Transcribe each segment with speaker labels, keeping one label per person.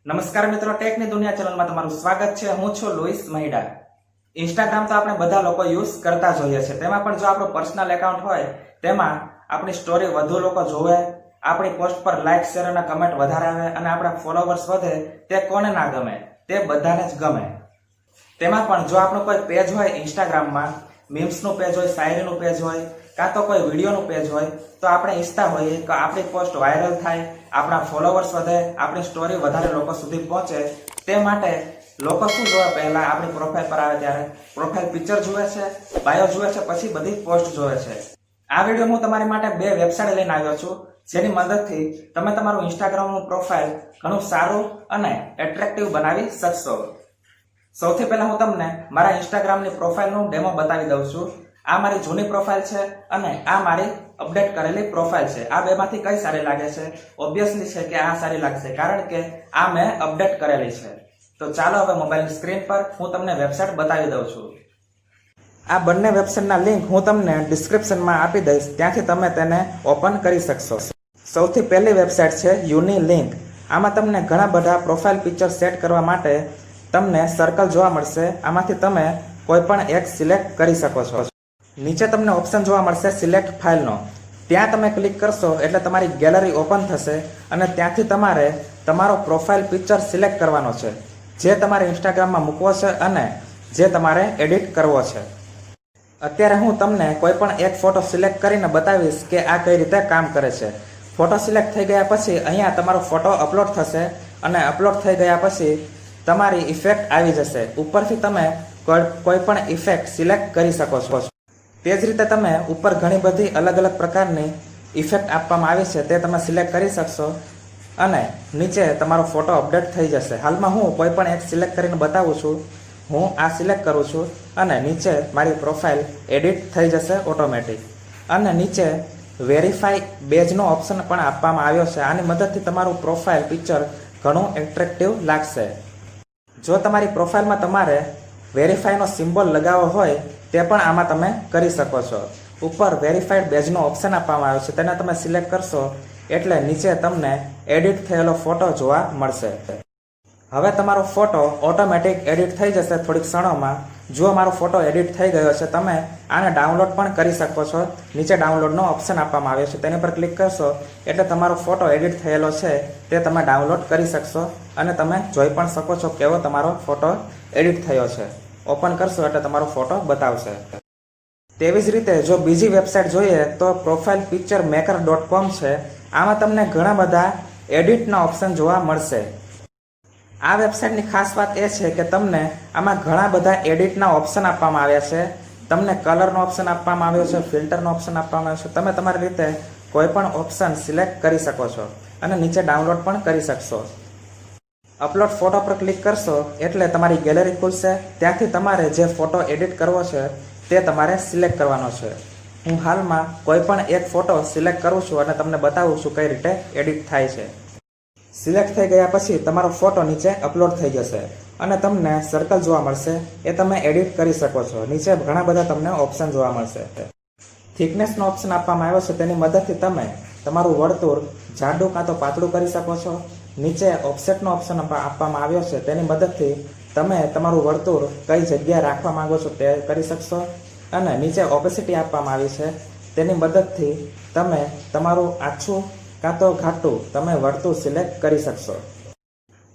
Speaker 1: નમસ્કાર મિત્રો, ટેકની દુનિયા ચેનલમાં તમારું સ્વાગત છે। હું છું લુઈસ મહિડા। ઇન્સ્ટાગ્રામ તો આપણે બધા લોકો યુઝ કરતા જ હોઈએ છીએ। તેમાં પણ જો આપણું પર્સનલ એકાઉન્ટ હોય તેમાં આપણી સ્ટોરી વધુ લોકો જોવે, આપણી પોસ્ટ પર લાઈક, શેર અને કમેન્ટ વધારે આવે અને આપણા ફોલોવર્સ વધે, તે કોને ના ગમે? તે બધાને જ ગમે। તેમાં પણ જો આપણું કોઈ પેજ હોય ઇન્સ્ટાગ્રામમાં, મીમ્સનું પેજ હોય, શાયરીનું પેજ હોય, કાં તો કોઈ વિડીયોનું પેજ હોય, તો આપણે ઈચ્છતા હોઈએ કે આપણી પોસ્ટ વાયરલ થાય, આપણા ફોલોવર્સ વધે, આપણી સ્ટોરી વધારે લોકો સુધી પહોંચે। તે માટે લોકો શું જોવે? પહેલા આપણી પ્રોફાઇલ પર આવે ત્યારે પ્રોફાઇલ પિક્ચર જુએ છે, બાયો જુએ છે, પછી બધી પોસ્ટ જોવે છે। આ વિડીયો હું તમારી માટે બે વેબસાઇટ લઈને આવ્યો છું, જેની મદદથી તમે તમારું ઇન્સ્ટાગ્રામનું પ્રોફાઇલ ઘણું સારું અને એટ્રેક્ટિવ બનાવી શકશો। સૌથી પહેલા હું તમને મારા ઇન્સ્ટાગ્રામની પ્રોફાઇલનું ડેમો બતાવી દઉં છું। આ મારી જૂની પ્રોફાઇલ છે અને આ મારી અપડેટ કરેલી પ્રોફાઇલ છે। આ બેમાંથી કઈ સારી લાગે છે? ઓબ્વિયસલી છે કે આ સારી લાગશે, કારણ કે આ મેં અપડેટ કરેલી છે। તો ચાલો હવે મોબાઈલની સ્ક્રીન પર હું તમને વેબસાઇટ બતાવી દઉં છું। આ બંને વેબસાઇટના લિંક હું તમને ડિસ્ક્રિપ્શનમાં આપી દઈશ, ત્યાંથી તમે તેને ઓપન કરી શકશો। સૌથી પહેલી વેબસાઇટ છે યુની લિંક। આમાં તમને ઘણા બધા પ્રોફાઇલ પિક્ચર સેટ કરવા માટે તમને સર્કલ જોવા મળશે। આમાંથી તમે કોઈ પણ એક સિલેક્ટ કરી શકો છો। નીચે તમને ઓપ્શન જોવા મળશે સિલેક્ટ ફાઇલનો, ત્યાં તમે ક્લિક કરશો એટલે તમારી ગેલેરી ઓપન થશે અને ત્યાંથી તમારે તમારો પ્રોફાઇલ પિક્ચર સિલેક્ટ કરવાનો છે, જે તમારે ઇન્સ્ટાગ્રામમાં મૂકવો છે અને જે તમારે એડિટ કરવો છે। અત્યારે હું તમને કોઈ પણ એક ફોટો સિલેક્ટ કરીને બતાવીશ કે આ કઈ રીતે કામ કરે છે। ફોટો સિલેક્ટ થઈ ગયા પછી અહીંયા તમારો ફોટો અપલોડ થશે અને અપલોડ થઈ ગયા પછી તમારી ઇફેક્ટ આવી જશે। ઉપરથી તમે કોઈ પણ ઇફેક્ટ સિલેક્ટ કરી શકો છો। તે જ રીતે તમે ઉપર ઘણી બધી અલગ અલગ પ્રકારની ઇફેક્ટ આપવામાં આવી છે, તે તમે સિલેક્ટ કરી શકશો અને નીચે તમારો ફોટો અપડેટ થઈ જશે। હાલમાં હું કોઈ પણ એક સિલેક્ટ કરીને બતાવું છું। હું આ સિલેક્ટ કરું છું અને નીચે મારી પ્રોફાઇલ એડિટ થઈ જશે ઓટોમેટિક। અને નીચે વેરીફાઈ બેજનો ઓપ્શન પણ આપવામાં આવ્યો છે। આની મદદથી તમારું પ્રોફાઇલ પિક્ચર ઘણું એટ્રેક્ટિવ લાગશે। જો તમારી પ્રોફાઇલમાં તમારે વેરીફાઈનો સિમ્બોલ લગાવવો હોય તે પણ આમાં તમે કરી શકો છો। ઉપર વેરીફાઈડ બેજનો ઓપ્શન આપવામાં આવ્યો છે, તેને તમે સિલેક્ટ કરશો એટલે નીચે તમને એડિટ થયેલો ફોટો જોવા મળશે। હવે તમારો ફોટો ઓટોમેટિક એડિટ થઈ જશે થોડીક ક્ષણોમાં। જો મારો ફોટો એડિટ થઈ ગયો છે, તમે આને ડાઉનલોડ પણ કરી શકો છો। નીચે ડાઉનલોડનો ઓપ્શન આપવામાં આવ્યો છે, તેની પર ક્લિક કરશો એટલે તમારો ફોટો એડિટ થયેલો છે તે તમે ડાઉનલોડ કરી શકશો અને તમે જોઈ પણ શકો છો કેવો તમારો ફોટો એડિટ થયો છે। ઓપન કરશો એટલે તમારો ફોટો બતાવશે। તેવી જ રીતે જો બીજી વેબસાઇટ જોઈએ તો પ્રોફાઇલ પિક્ચર મેકર.com છે। આમાં તમને ઘણા બધા એડિટના ઓપ્શન જોવા મળશે। આ વેબસાઇટની ખાસ વાત એ છે કે તમને આમાં ઘણા બધા એડિટના ઓપ્શન આપવામાં આવ્યા છે। તમને કલરનો ઓપ્શન આપવામાં આવ્યો છે, ફિલ્ટરનો ઓપ્શન આપવામાં આવ્યો છે। તમે તમારી રીતે કોઈ પણ ઓપ્શન સિલેક્ટ કરી શકો છો અને નીચે ડાઉનલોડ પણ કરી શકશો। અપલોડ ફોટો પર ક્લિક કરશો એટલે તમારી ગેલેરી ખુલશે। ત્યાંથી તમારે જે ફોટો એડિટ કરવો છે તે તમારે સિલેક્ટ કરવાનો છે। હું હાલમાં કોઈ પણ એક ફોટો સિલેક્ટ કરું છું અને તમને બતાવું છું કઈ રીતે એડિટ થાય છે। સિલેક્ટ થઈ ગયા પછી તમારો ફોટો નીચે અપલોડ થઈ જશે અને તમને સર્કલ જોવા મળશે, એ તમે એડિટ કરી શકો છો। નીચે ઘણા બધા તમને ઓપ્શન જોવા મળશે। થિકનેસનો ઓપ્શન આપવામાં આવ્યો છે, તેની મદદથી તમે તમારું વર્તુળ જાડું કાં તો પાતળું કરી શકો છો। નીચે ઓફસેટનો ઓપ્શન આપવામાં આવ્યો છે, તેની મદદથી તમે તમારું વર્તુળ કઈ જગ્યાએ રાખવા માંગો છો તે કરી શકશો। અને નીચે ઓપેસિટી આપવામાં આવી છે, તેની મદદથી તમે તમારું આછું કાં તો ઘાટું તમે વર્તુળ સિલેક્ટ કરી શકશો।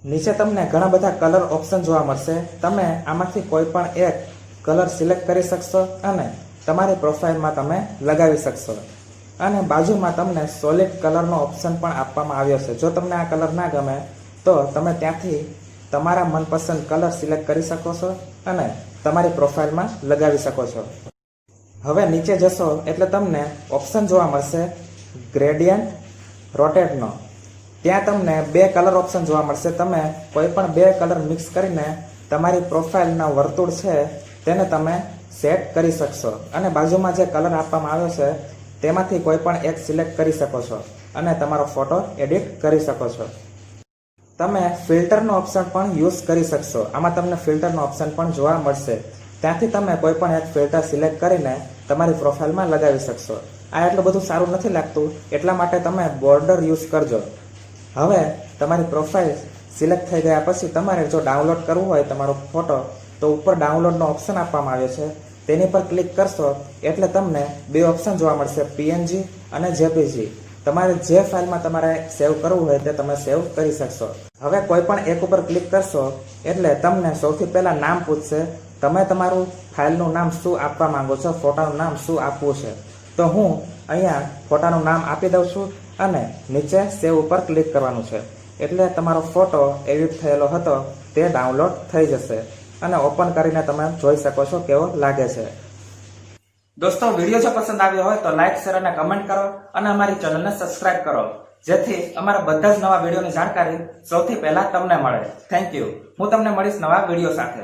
Speaker 1: નીચે તમને ઘણા બધા કલર ઓપ્શન જોવા મળશે। તમે આમાંથી કોઈ પણ એક કલર સિલેક્ટ કરી શકશો અને તમારી પ્રોફાઇલમાં તમે લગાવી શકશો। અને બાજુમાં તમને સોલિડ કલરનો ઓપ્શન પણ આપવામાં આવ્યો છે। જો તમને આ કલર ના ગમે તો તમે ત્યાંથી તમારા મનપસંદ કલર સિલેક્ટ કરી શકો છો અને તમારી પ્રોફાઇલમાં લગાવી શકો છો। હવે નીચે જશો એટલે તમને ઓપ્શન જોવા મળશે ગ્રેડિયન્ટ રોટેટનો। ત્યાં તમને બે કલર ઓપ્શન જોવા મળશે। તમે કોઈ પણ બે કલર મિક્સ કરીને તમારી પ્રોફાઇલના વર્તુળ છે તેને તમે સેટ કરી શકશો અને બાજુમાં જે કલર આપવામાં આવ્યો છે તેમાંથી કોઈ પણ એક સિલેક્ટ કરી શકો છો અને તમારો ફોટો એડિટ કરી શકો છો। તમે ફિલ્ટરનો ઓપ્શન પણ યુઝ કરી શકશો। આમાં તમને ફિલ્ટરનો ઓપ્શન પણ જોવા મળશે। ત્યાંથી તમે કોઈ પણ એક ફિલ્ટર સિલેક્ટ કરીને તમારી પ્રોફાઇલમાં લગાવી શકશો। આ એટલું બધું સારું નથી લાગતું, એટલા માટે તમે બોર્ડર યુઝ કરજો। હવે તમારી પ્રોફાઇલ સિલેક્ટ થઈ ગયા પછી તમારે જો ડાઉનલોડ કરવું હોય તમારો ફોટો તો ઉપર ડાઉનલોડનો ઓપ્શન આપવામાં આવ્યો છે, તેની પર ક્લિક કરશો એટલે તમને બે ઓપ્શન જોવા મળશે, પીએનજી અને જેપીજી. તમારે જે ફાઇલમાં તમારે સેવ કરવું હોય તે તમે સેવ કરી શકશો. હવે કોઈ પણ એક ઉપર ક્લિક કરશો એટલે તમને સૌથી પહેલા નામ પૂછશે. તમે તમારું ફાઇલનું નામ શું આપવા માંગો છો, ફોટાનું નામ શું આપવું છે. તો હું અહીંયા ફોટાનું નામ આપી દઉં છું અને નીચે સેવ ઉપર ક્લિક કરવાનું છે. એટલે તમારો ફોટો એડિટ થયેલો હતો તે ડાઉનલોડ થઈ જશે અને ઓપન કરીને તમે જોઈ શકો છો કેવો લાગે છે. દોસ્તો, વિડીયો જો પસંદ આવ્યો હોય તો લાઈક, શેર અને કમેન્ટ કરો અને અમારી ચેનલને સબસ્ક્રાઇબ કરો, જેથી અમારા બધા જ નવા વિડીયોની જાણકારી સૌથી પહેલા તમને મળે. Thank you. હું તમને મળીશ નવા વિડીયો સાથે.